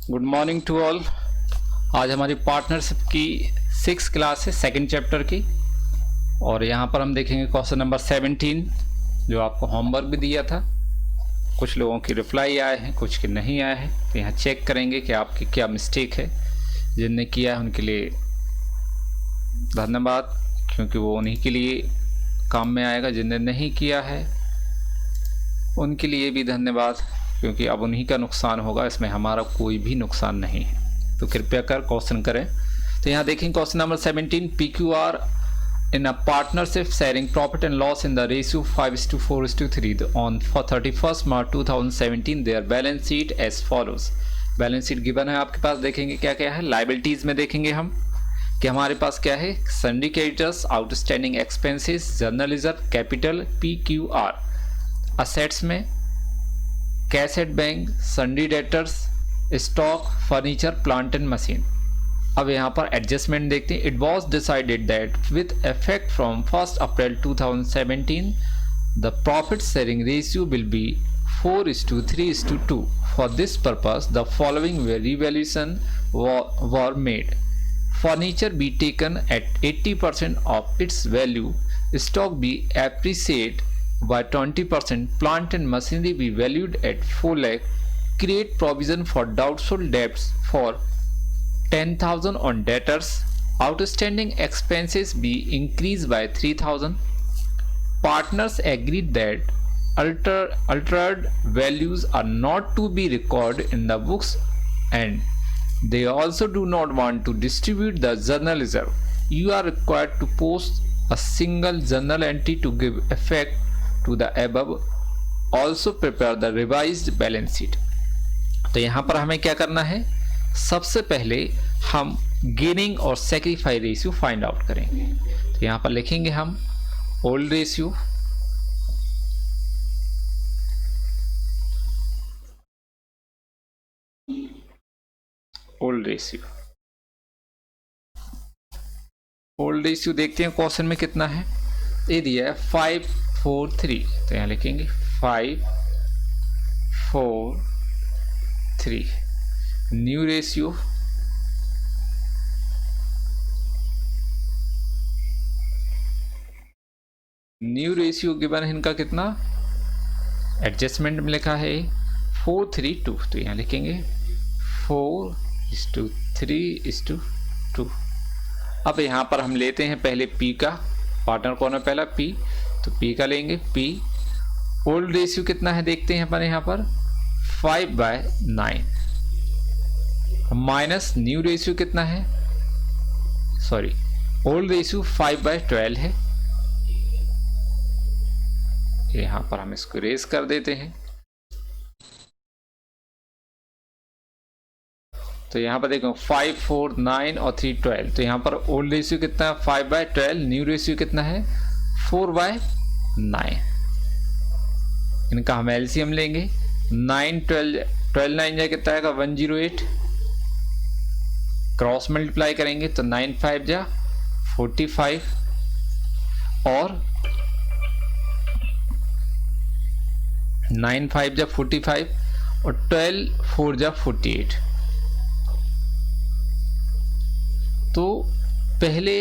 Good morning to all. आज हमारी partnership की 6 क्लास है, सेकंड चैप्टर की। और यहाँ पर हम देखेंगे क्वेश्चन नंबर 17 जो आपको होमवर्क भी दिया था। कुछ लोगों की रिप्लाई आए हैं, कुछ के नहीं आए हैं, तो यहाँ चेक करेंगे कि आपकी क्या मिस्टेक है। जिनने किया है उनके लिए धन्यवाद, क्योंकि वो उन्हीं के लिए काम में आएगा। जिनने नहीं किया है उनके लिए भी धन्यवाद, क्योंकि अब उन्हीं का नुकसान होगा, इसमें हमारा कोई भी नुकसान नहीं है। तो कृपया कर क्वेश्चन करें। तो यहाँ देखें question number 17, PQR in a partnership sharing profit and loss in the ratio 5:4:3 on for 31st March 2017 their balance sheet as follows। Balance sheet given है आपके पास। देखेंगे क्या क्या है। लाइबिलिटीज में देखेंगे हम कि हमारे पास क्या है। Sundry creditors, outstanding expenses, general reserve, capital PQR। Assets में cash at bank, sundry debtors, stock, furniture, plant and machine. अब यहाँ पर एडजस्टमेंट देखते हैं। It was decided that with effect from 1 April 2017 the profit sharing ratio will be 4:3:2। For this purpose the following revaluation were made। Furniture be taken at 80% of its value, stock be appreciated by 20%, plant and machinery be valued at 4 lakh, create provision for doubtful debts for 10,000 on debtors, outstanding expenses be increased by 3,000. Partners agreed that altered values are not to be recorded in the books, and they also do not want to distribute the journal reserve. You are required to post a single journal entry to give effect to the above. Also prepare the revised balance sheet। तो यहाँ पर हमें क्या करना है। सबसे पहले हम गेनिंग और सेक्रीफाई रेशियो फाइंड आउट करेंगे। तो यहाँ पर लिखेंगे हम old ratio, old ratio, old ratio देखते हैं क्वेश्चन में कितना है। ये दिया है 5:4:3, तो यहाँ लिखेंगे 5:4:3। न्यू रेशियो गिवन है इनका कितना। एडजस्टमेंट में लिखा है 4:3:2, तो यहाँ लिखेंगे 4:3:2। अब यहाँ पर हम लेते हैं पहले P का। पार्टनर कौन है पहला? P, तो P का लेंगे P। ओल्ड रेशियो कितना है देखते हैं अपन यहाँ पर 5/9 माइनस न्यू रेशियो कितना है। सॉरी, ओल्ड रेशियो 5/12 है। यहाँ पर हम इसको रेस कर देते हैं। तो यहाँ पर देखो 5, 4, 9 और 3, 12। तो यहाँ पर ओल्ड रेशियो कितना है 5/12, न्यू रेशियो कितना है 4/9। इनका हम एलसीएम लेंगे। 9, 12, 9 जाए कितना आएगा 108। क्रॉस मल्टीप्लाई करेंगे तो 9 5 जा 45 और 9 5 जा 45 और 12 4 जा 48। तो पहले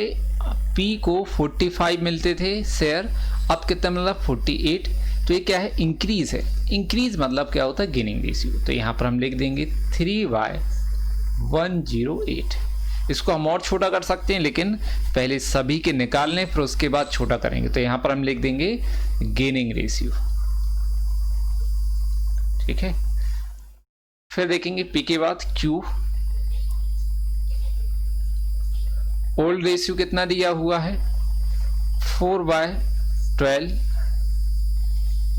P को 45 मिलते थे शेयर, अब कितना मिल रहा 48। तो ये क्या है? इंक्रीज है। इंक्रीज मतलब क्या होता है? Gaining ratio. तो यहाँ पर हम लिख देंगे 3/108। इसको हम और छोटा कर सकते हैं, लेकिन पहले सभी के निकाल लें फिर उसके बाद छोटा करेंगे। तो यहाँ पर हम लिख देंगे गेनिंग रेशियो। ठीक है। फिर देखेंगे P के बाद Q। ओल्ड रेशियो कितना दिया हुआ है 4/12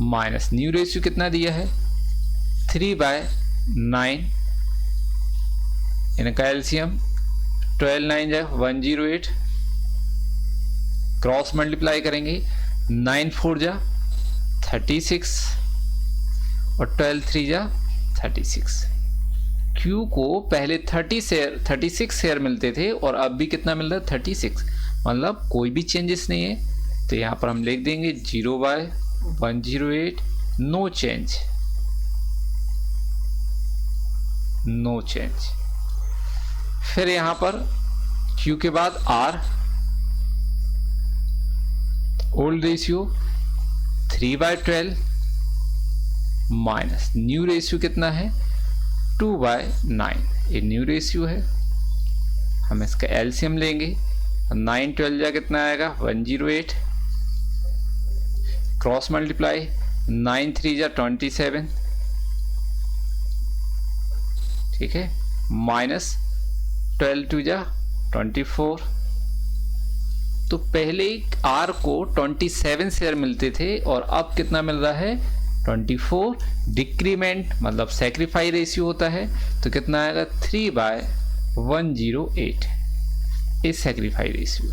माइनस न्यू रेशियो कितना दिया है 3/9। इनका एलसीएम 12 9 जाए 108। क्रॉस मल्टीप्लाई करेंगे 9 4 जा 36 और 12 3 जा 36। Q को पहले 36 शेयर मिलते थे और अब भी कितना मिल रहा है 36, मतलब कोई भी चेंजेस नहीं है। तो यहाँ पर हम लिख देंगे 0/108, नो चेंज। No change. फिर यहां पर Q के बाद R, old ratio 3/12 minus new ratio कितना है 2/9। ये न्यू रेशियो है, हम इसका एलसीएम लेंगे। 9 12 जा कितना आएगा 108, क्रॉस मल्टीप्लाई 9 3 जा 27, ठीक है, माइनस 12 2 जा 24। तो पहले R को 27 शेयर मिलते थे और अब कितना मिल रहा है 24। डिक्रीमेंट मतलब सेक्रीफाई रेशियो होता है, तो कितना आएगा 3/108 इस सेक्रीफाई रेशियो।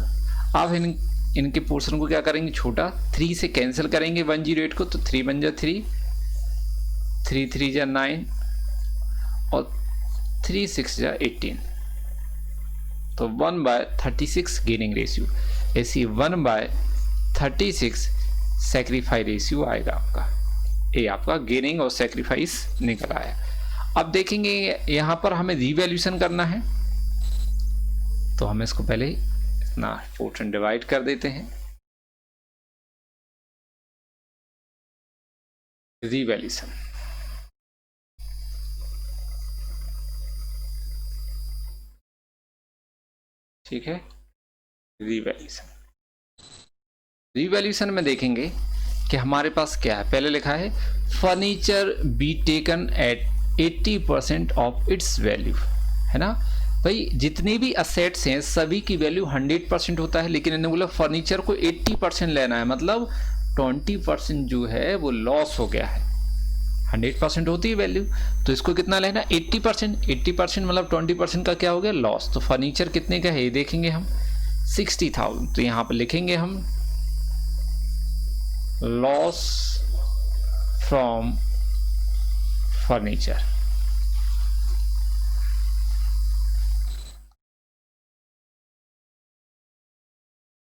अब इनके पोर्शन को क्या करेंगे छोटा, 3 से कैंसिल करेंगे 108 को, तो 3 बन जा 3, 3 3 जा 9 और 3 6 जा 18, तो 1/36 गेनिंग रेशियो। ऐसी 1/36 सेक्रीफाई रेशियो आएगा आपका। ये आपका गेनिंग और सेक्रीफाइस निकल आया। अब देखेंगे यहां पर हमें रिवैल्यूएशन करना है, तो हम इसको पहले इतना पोर्शन डिवाइड कर देते हैं। रिवैल्यूएशन, ठीक है। रिवैल्यूएशन में देखेंगे कि हमारे पास क्या है। पहले लिखा है furniture be taken at 80% of its value, है ना भाई। जितने भी असेट्स हैं सभी की वैल्यू 100% होता है, लेकिन इन्होंने बोला फर्नीचर को 80% लेना है, मतलब 20% जो है वो लॉस हो गया है। 100% होती है वैल्यू, तो इसको कितना लेना 80%। 80% मतलब 20% का क्या हो गया लॉस। तो फर्नीचर कितने का है ये देखेंगे हम 60,000, तो यहां पर लिखेंगे हम लॉस फ्रॉम फर्नीचर।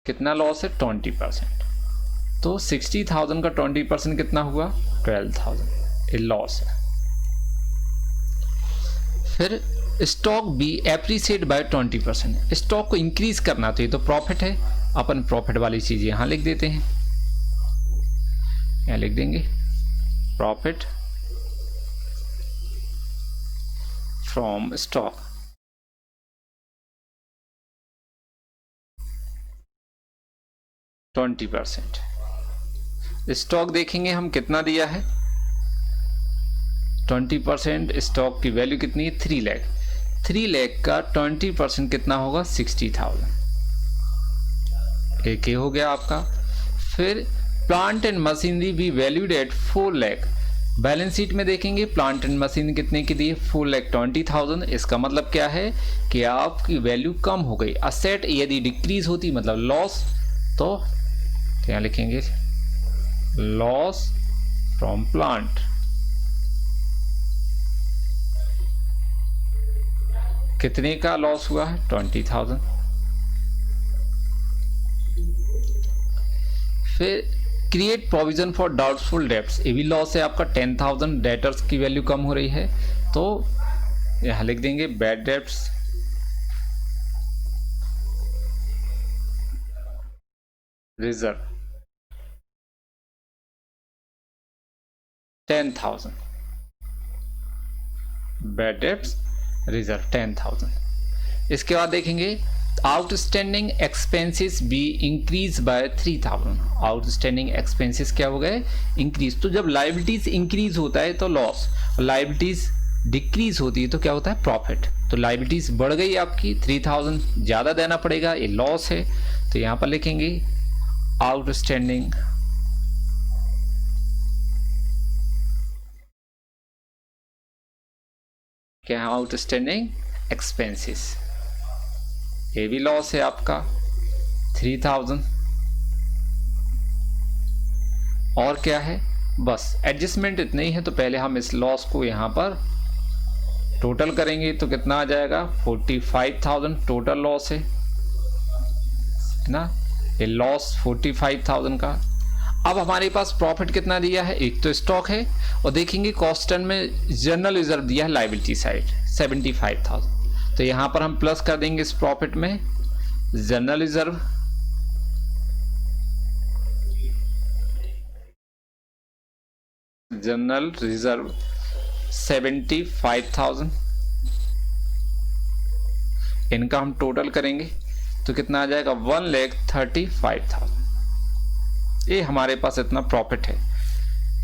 कितना लॉस है 20%, तो 60,000 का 20% कितना हुआ 12,000, ये लॉस है। फिर stock be appreciate by 20%, stock को इंक्रीज करना, तो ये तो प्रॉफिट है, अपन प्रॉफिट वाली चीज यहां लिख देते हैं। यहां लिख देंगे प्रॉफिट फ्रॉम स्टॉक। स्टॉक देखेंगे हम कितना दिया है 20%। स्टॉक की वैल्यू कितनी है 3 लाख। 3 लाख का 20% कितना होगा 60,000, एक ही हो गया आपका। फिर प्लांट एंड मशीनरी भी valued at 4 lakh. Balance sheet में देखेंगे प्लांट एंड मशीन कितने की दी है 4,20,000। इसका मतलब क्या है कि आपकी वैल्यू कम हो गई। असेट यदि डिक्रीज होती मतलब लॉस, तो यहाँ लिखेंगे लॉस फ्रॉम प्लांट। कितने का लॉस हुआ है 20,000। फिर create provision for doubtful debts, ये भी लॉस है आपका 10,000। डेटर्स की वैल्यू कम हो रही है, तो यहां लिख देंगे bad debts. Reserve 10,000, bad debts reserve 10,000। इसके बाद देखेंगे outstanding expenses be increase by 3,000। Outstanding expenses क्या हो गए इंक्रीज। तो जब लायबिलिटीज इंक्रीज होता है तो लॉस, लायबिलिटीज डिक्रीज होती है तो क्या होता है प्रॉफिट। तो लायबिलिटीज बढ़ गई आपकी 3,000 ज्यादा देना पड़ेगा, ये लॉस है। तो यहां पर लिखेंगे आउटस्टैंडिंग क्या, आउटस्टैंडिंग एक्सपेंसेस, ये भी लॉस है आपका 3,000। और क्या है बस एडजस्टमेंट इतने ही है। तो पहले हम इस लॉस को यहां पर टोटल करेंगे तो कितना आ जाएगा 45,000 टोटल लॉस है ना, ये लॉस 45,000 का। अब हमारे पास प्रॉफिट कितना दिया है, एक तो स्टॉक है और देखेंगे कॉस्ट टर्न में जनरल रिजर्व दिया है लायबिलिटी साइड 75,000। तो यहाँ पर हम प्लस कर देंगे इस प्रॉफिट में जनरल रिजर्व, जनरल रिजर्व 75,000। इनका हम टोटल करेंगे तो कितना आ जाएगा 1,35,000। ये हमारे पास इतना प्रॉफिट है।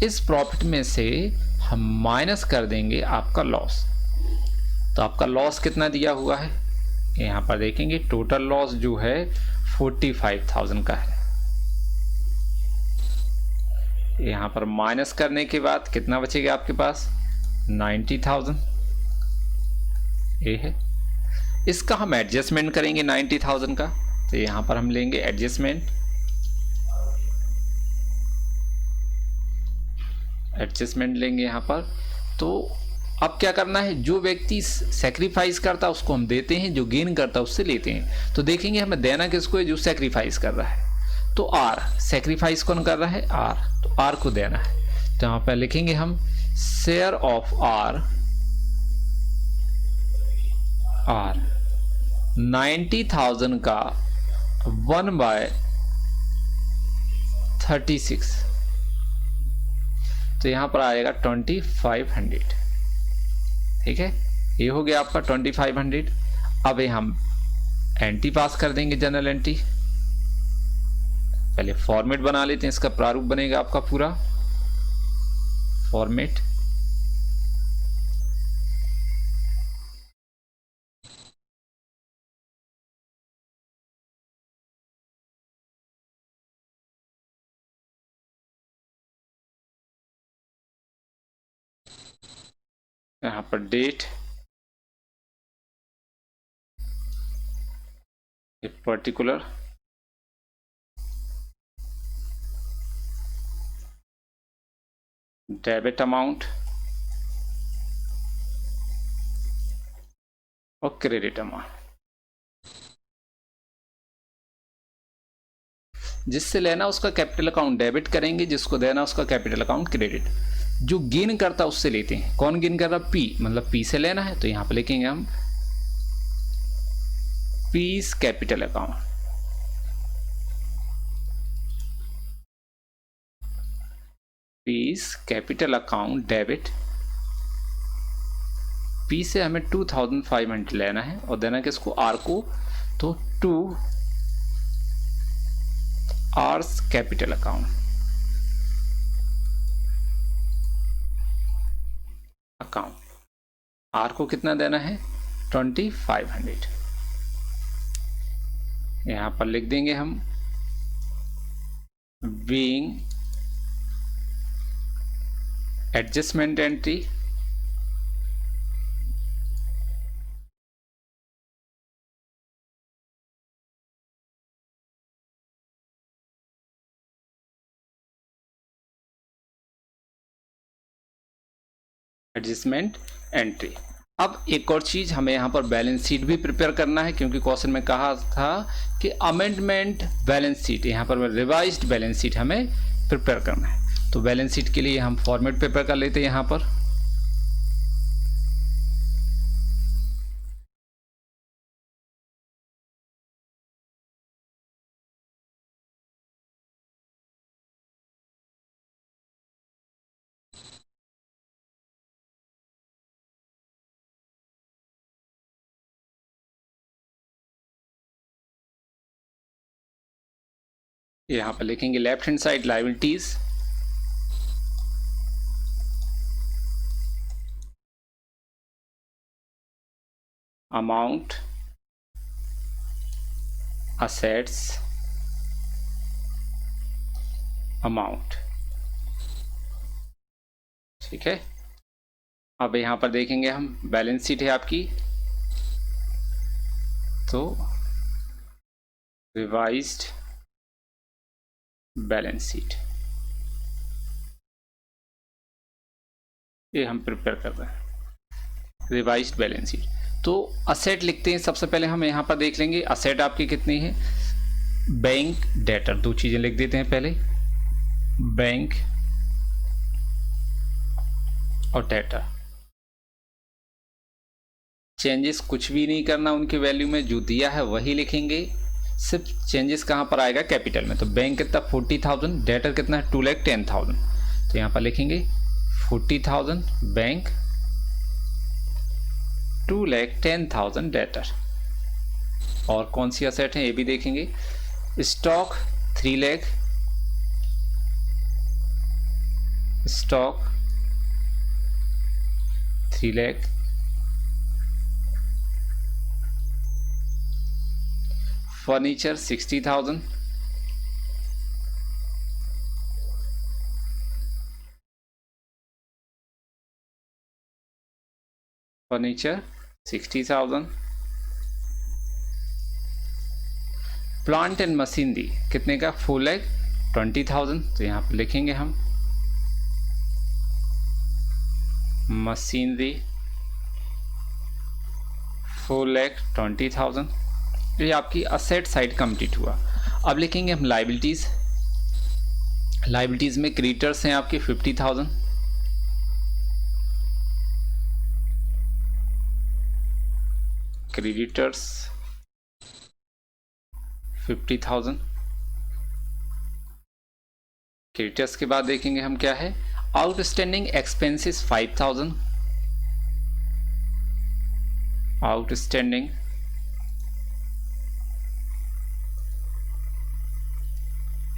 इस प्रॉफिट में से हम माइनस कर देंगे आपका लॉस। तो आपका लॉस कितना दिया हुआ है यहाँ पर देखेंगे, टोटल लॉस जो है 45,000 का है। यहाँ पर माइनस करने के बाद कितना बचेगा आपके पास 90,000। ये है, इसका हम एडजस्टमेंट करेंगे 90,000 का। तो यहाँ पर हम लेंगे एडजस्टमेंट, लेंगे यहाँ पर। तो अब क्या करना है, जो व्यक्ति सेक्रीफाइस करता है उसको हम देते हैं, जो गेन करता है उससे लेते हैं। तो देखेंगे हमें देना किसको है, जो सेक्रीफाइस कर रहा है। तो आर, सेक्रीफाइस कौन कर रहा है, आर, तो आर को देना है। तो यहाँ पर लिखेंगे हम शेयर ऑफ आर, 90,000 का 1/36। तो यहाँ पर आएगा 2500। ठीक है, ये हो गया आपका 2500। अब ये हम एंट्री पास कर देंगे, जनरल एंट्री। पहले फॉर्मेट बना लेते हैं, इसका प्रारूप बनेगा आपका पूरा फॉर्मेट। यहाँ पर date, a particular debit amount और क्रेडिट अमाउंट। जिससे लेना उसका कैपिटल अकाउंट डेबिट करेंगे, जिसको देना उसका कैपिटल अकाउंट क्रेडिट। जो गेन करता है उससे लेते हैं। कौन गेन कर रहा, पी, मतलब पी से लेना है। तो यहां पर लिखेंगे हम piece capital account, piece capital account debit. P से हमें 2500 लेना है और देना किसको, आर को। तो 2 आर्स कैपिटल अकाउंट, आर को कितना देना है 2500। यहां पर लिख देंगे हम being adjustment entry, adjustment entry. अब एक और चीज हमें यहाँ पर बैलेंस शीट भी प्रिपेयर करना है, क्योंकि क्वेश्चन में कहा था कि अमेंडमेंट बैलेंस शीट, यहाँ पर रिवाइज्ड बैलेंस शीट हमें प्रिपेयर करना है। तो बैलेंस शीट के लिए हम फॉर्मेट प्रिपेयर कर लेते हैं। यहाँ पर यहाँ पर लिखेंगे left hand side liabilities, amount, assets, amount. ठीक है, अब यहाँ पर देखेंगे हम बैलेंस शीट है आपकी। तो रिवाइज्ड बैलेंस शीट ये हम प्रिपेयर कर रहे हैं, रिवाइज्ड बैलेंस शीट। तो असेट लिखते हैं। सबसे पहले हम यहाँ पर देख लेंगे असेट आपकी कितनी है, बैंक डेटर, दो चीजें लिख देते हैं पहले, बैंक और डेटर। चेंजेस कुछ भी नहीं करना उनके वैल्यू में, जो दिया है वही लिखेंगे। सिर्फ चेंजेस कहाँ पर आएगा, कैपिटल में। तो बैंक कितना 40,000, डेटर कितना है 2,10,000, तो यहाँ पर लिखेंगे 40,000 बैंक, 2,10,000 डेटर। और कौन सी असेट है ये भी देखेंगे। Stock 3 lakh, stock 3 lakh, furniture 60,000, furniture 60,000। Plant and machinery कितने का 4,20,000, तो यहाँ पर लिखेंगे हम मशीनरी 4,20,000। ये आपकी असेट साइड कंप्लीट हुआ। अब लिखेंगे हम लाइबिलिटीज। लाइबिलिटीज में क्रेडिटर्स हैं आपके 50,000, क्रेडिटर्स 50,000। क्रेडिटर्स के बाद देखेंगे हम क्या है, outstanding expenses 5,000, outstanding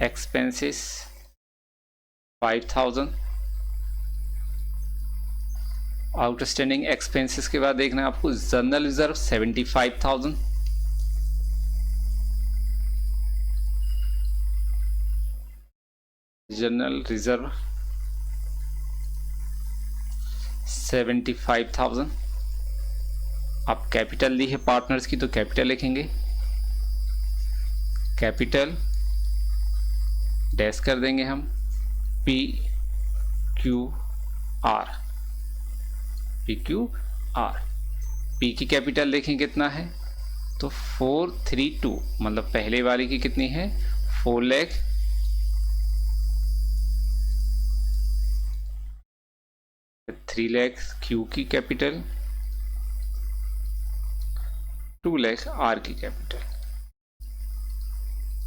expenses 5,000। Outstanding expenses के बाद देखना है आपको जनरल रिजर्व 75,000, जनरल रिजर्व 75,000। अब कैपिटल दी है पार्टनर्स की, तो कैपिटल लिखेंगे, कैपिटल डैश कर देंगे हम P Q R, P Q R. P की कैपिटल देखें कितना है, तो 432, मतलब पहले वाली की कितनी है 4 लाख, थ्री लाख क्यू की कैपिटल, 2 लाख आर की कैपिटल।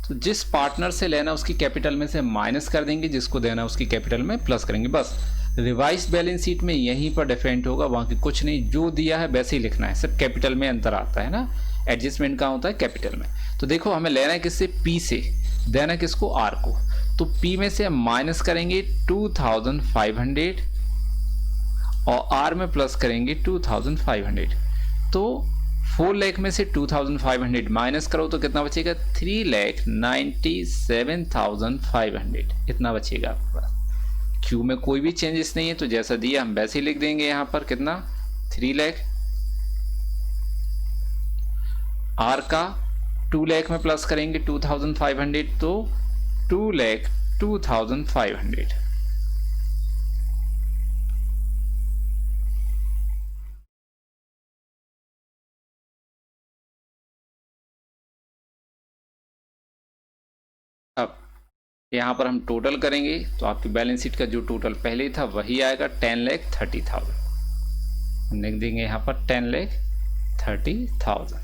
तो जिस पार्टनर से लेना उसकी कैपिटल में से माइनस कर देंगे, जिसको देना उसकी कैपिटल में प्लस करेंगे। बस रिवाइज बैलेंस शीट में यहीं पर डिफरेंट होगा, वहां की कुछ नहीं, जो दिया है वैसे ही लिखना है, सिर्फ कैपिटल में अंतर आता है ना, एडजस्टमेंट कहाँ होता है कैपिटल में। तो देखो हमें लेना है किससे, पी से, देना किसको आर को। तो पी में से हम माइनस करेंगे 2,500 और आर में प्लस करेंगे 2,500। तो 4 लाख में से 2,500 माइनस करो तो कितना बचेगा 3,97,500, इतना बचेगा आपके पास। क्यू में कोई भी चेंजेस नहीं है, तो जैसा दिया हम वैसे ही लिख देंगे। यहाँ पर कितना 3 लाख, आर का 2 लाख में प्लस करेंगे 2,500, तो 2,02,500। अब यहाँ पर हम टोटल करेंगे तो आपकी बैलेंस शीट का जो टोटल पहले था वही आएगा 10,30,000। हम लिख देंगे यहाँ पर 10,30,000।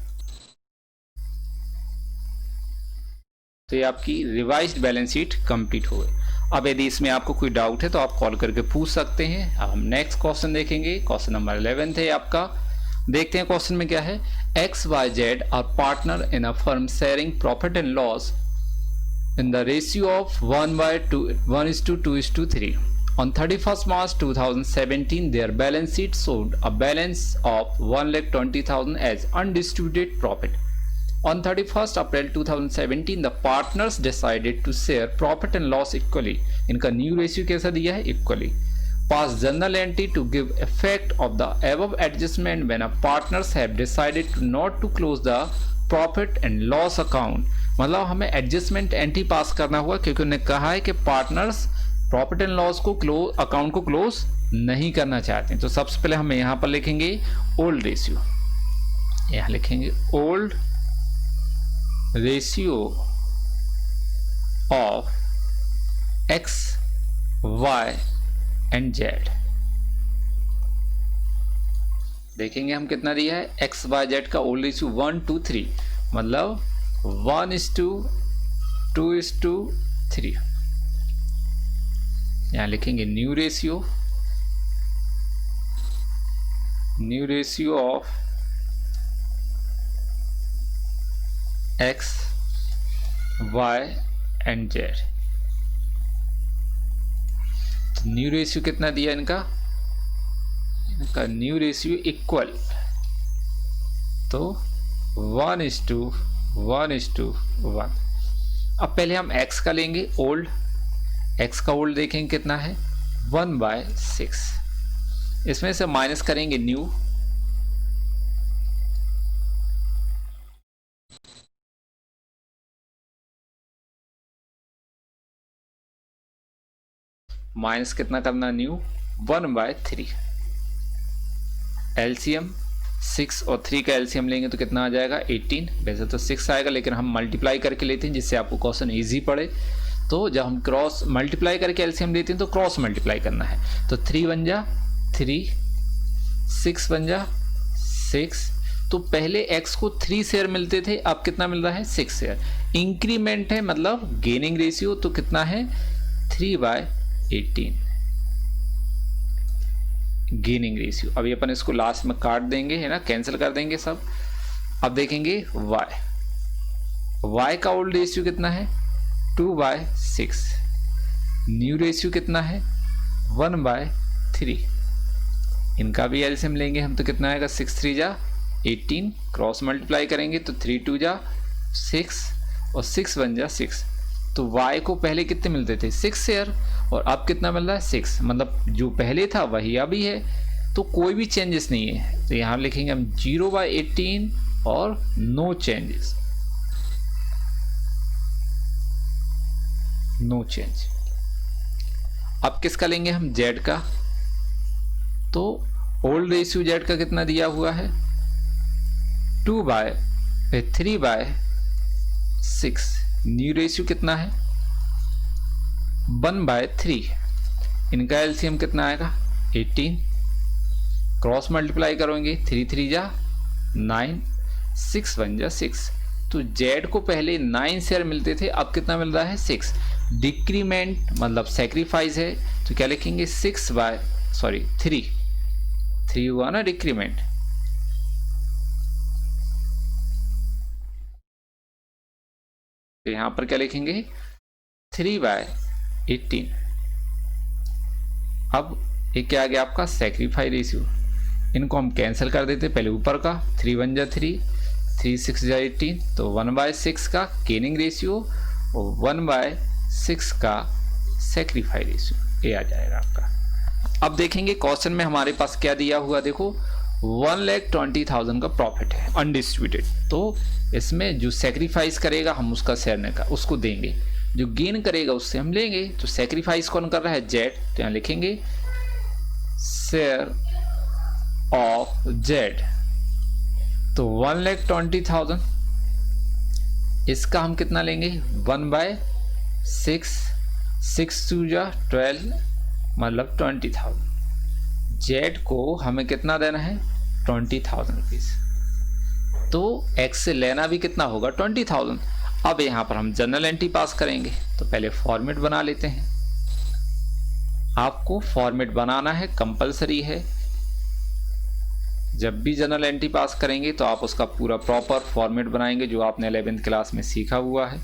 तो ये आपकी रिवाइज्ड बैलेंस शीट कंप्लीट हो गई। अब यदि इसमें आपको कोई डाउट है तो आप कॉल करके पूछ सकते हैं। अब हम नेक्स्ट क्वेश्चन देखेंगे, क्वेश्चन नंबर 11 है आपका। देखते हैं क्वेश्चन में क्या है। XYZ are partner in a firm sharing profit and loss in the ratio of 1:2:3. On 31st March 2017, their balance sheet showed a balance of 1,20,000 as undistributed profit. On 31st April 2017, the partners decided to share profit and loss equally. इनका new ratio कैसा दिया है, equally. Pass journal entry to give effect of the above adjustment when a partners have decided not to close the profit and loss account. मतलब हमें adjustment entry पास करना होगा, क्योंकि उन्होंने कहा है कि पार्टनर्स प्रॉफिट एंड लॉस को अकाउंट को क्लोज नहीं करना चाहते हैं। तो सबसे पहले हम यहाँ पर लिखेंगे ओल्ड रेशियो, यहाँ लिखेंगे old ratio of x y and z. देखेंगे हम कितना दिया है, एक्स वाई जेड का ओल्ड रेशियो 1 to 3, मतलब 1:2:3। यहाँ लिखेंगे new ratio of x y and z. तो न्यू रेशियो कितना दिया इनका न्यू रेशियो इक्वल, तो 1:1:1। अब पहले हम x का लेंगे ओल्ड, x का ओल्ड देखेंगे कितना है 1/6। इसमें से माइनस करेंगे न्यू, माइनस कितना करना न्यू 1/3। एलसीएम 6 और 3 का एलसीएम लेंगे तो कितना आ जाएगा 18। वैसे तो 6 आएगा लेकिन हम मल्टीप्लाई करके लेते हैं जिससे आपको क्वेश्चन इजी पड़े। तो जब हम क्रॉस मल्टीप्लाई करके एलसीएम लेते हैं तो क्रॉस मल्टीप्लाई करना है। तो 3 बन जा 3, 6 बन जा 6। तो पहले x को 3 शेयर मिलते थे, अब कितना मिल रहा है 6 शेयर। इंक्रीमेंट है मतलब गेनिंग रेशियो, तो कितना है 3/18 गेनिंग रेशियो। अभी अपन इसको लास्ट में काट देंगे, है ना, कैंसिल कर देंगे सब। अब देखेंगे y का ओल्ड रेशियो कितना है 2/6, न्यू रेशियो कितना है 1/3। इनका भी एलसीएम लेंगे हम तो कितना आएगा 6 3 जा 18, क्रॉस मल्टीप्लाई करेंगे तो 3 2 जा 6 और 6 1 जा 6। तो y को पहले कितने मिलते थे 6 शेयर और अब कितना मिल रहा है 6, मतलब जो पहले था वही अभी है, तो कोई भी चेंजेस नहीं है। तो यहाँ लिखेंगे हम 0/18 और नो चेंजेस, नो चेंज। अब किसका लेंगे हम z का, तो ओल्ड रेशियो z का कितना दिया हुआ है 3/6, न्यू रेशियो कितना है 1/3। इनका एलसीएम कितना आएगा 18, क्रॉस मल्टीप्लाई करोगे 3 3 जा 9, 6 1 जा 6। तो z को पहले 9 शेयर मिलते थे, अब कितना मिल रहा है 6। डिक्रीमेंट मतलब सेक्रीफाइस है, तो क्या लिखेंगे 3 हुआ ना डिक्रीमेंट। तो यहां पर क्या लिखेंगे 3/18। अब ये क्या आ गया आपका सेक्रीफाई रेशियो, इनको हम कैंसिल कर देते पहले ऊपर का 3 1 जा 3, 3 6 जा 18, तो 1/6 का गेनिंग रेशियो और 1/6 का सेक्रीफाई रेशियो, ये आ जाएगा आपका। अब देखेंगे क्वेश्चन में हमारे पास क्या दिया हुआ, देखो 1,20,000 का प्रॉफिट है अनडिस्ट्रीब्यूटेड, तो इसमें जो सेक्रीफाइस करेगा हम उसका शेयर का उसको देंगे, जो गेन करेगा उससे हम लेंगे। तो सेक्रीफाइस कौन कर रहा है जेड, तो यहाँ लिखेंगे शेयर ऑफ जेड, तो 1,20,000 इसका हम कितना लेंगे 1/6, 6 2 जा 12 मतलब 20,000। जेड को हमें कितना देना है 20,000 रुपीज, तो एक्स से लेना भी कितना होगा 20,000। अब यहाँ पर हम जनरल एंट्री पास करेंगे, तो पहले फॉर्मेट बना लेते हैं। आपको फॉर्मेट बनाना है, कंपलसरी है। जब भी जनरल एंट्री पास करेंगे तो आप उसका पूरा प्रॉपर फॉर्मेट बनाएंगे जो आपने 11th क्लास में सीखा हुआ है।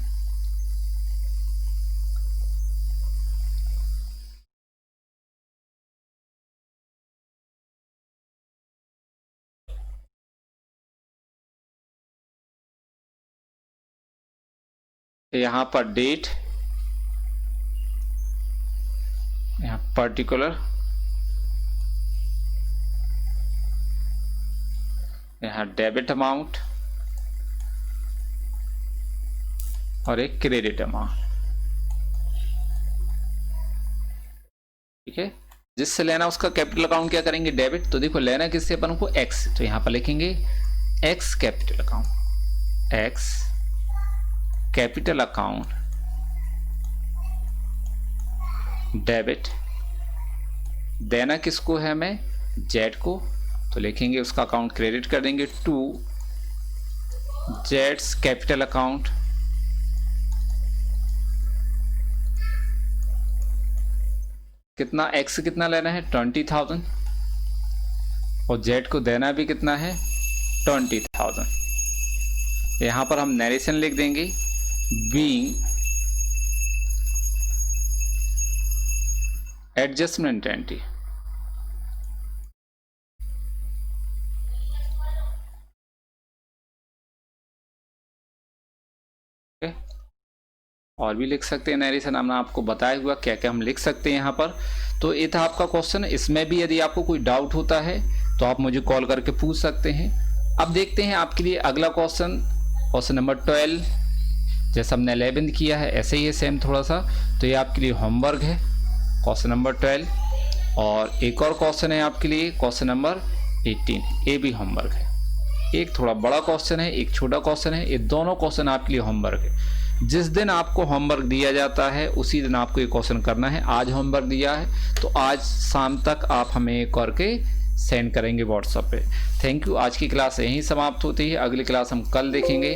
यहाँ पर डेट, यहाँ पर्टिकुलर, यहाँ डेबिट अमाउंट और एक क्रेडिट अमाउंट, ठीक है। जिससे लेना उसका कैपिटल अकाउंट क्या करेंगे डेबिट, तो देखो लेना किससे अपन को एक्स, तो यहाँ पर लिखेंगे x capital account, x capital account debit. देना किसको है हमें जेड को, तो लिखेंगे उसका अकाउंट क्रेडिट कर देंगे टू जेट्स कैपिटल अकाउंट। कितना एक्स कितना लेना है 20,000 और जेड को देना भी कितना है 20,000। यहाँ पर हम नरेशन लिख देंगे बीइंग एडजस्टमेंट एंट्री। और भी लिख सकते हैं नरेशन, हमने आपको बताया हुआ क्या क्या हम लिख सकते हैं यहाँ पर। तो ये था आपका क्वेश्चन। इसमें भी यदि आपको कोई डाउट होता है तो आप मुझे कॉल करके पूछ सकते हैं। अब देखते हैं आपके लिए अगला क्वेश्चन, क्वेश्चन नंबर 12। जैसा हमने 11 किया है ऐसे ही है सेम थोड़ा सा, तो ये आपके लिए होमवर्क है क्वेश्चन नंबर 12। और एक और क्वेश्चन है आपके लिए क्वेश्चन नंबर 18, ये भी होमवर्क है। एक थोड़ा बड़ा क्वेश्चन है, एक छोटा क्वेश्चन है, ये दोनों क्वेश्चन आपके लिए होमवर्क है। जिस दिन आपको होमवर्क दिया जाता है उसी दिन आपको ये क्वेश्चन करना है। आज होमवर्क दिया है तो आज शाम तक आप हमें करके सेंड करेंगे व्हाट्सएप पे। Thank you. आज की क्लास यहीं समाप्त होती है, अगली क्लास हम कल देखेंगे।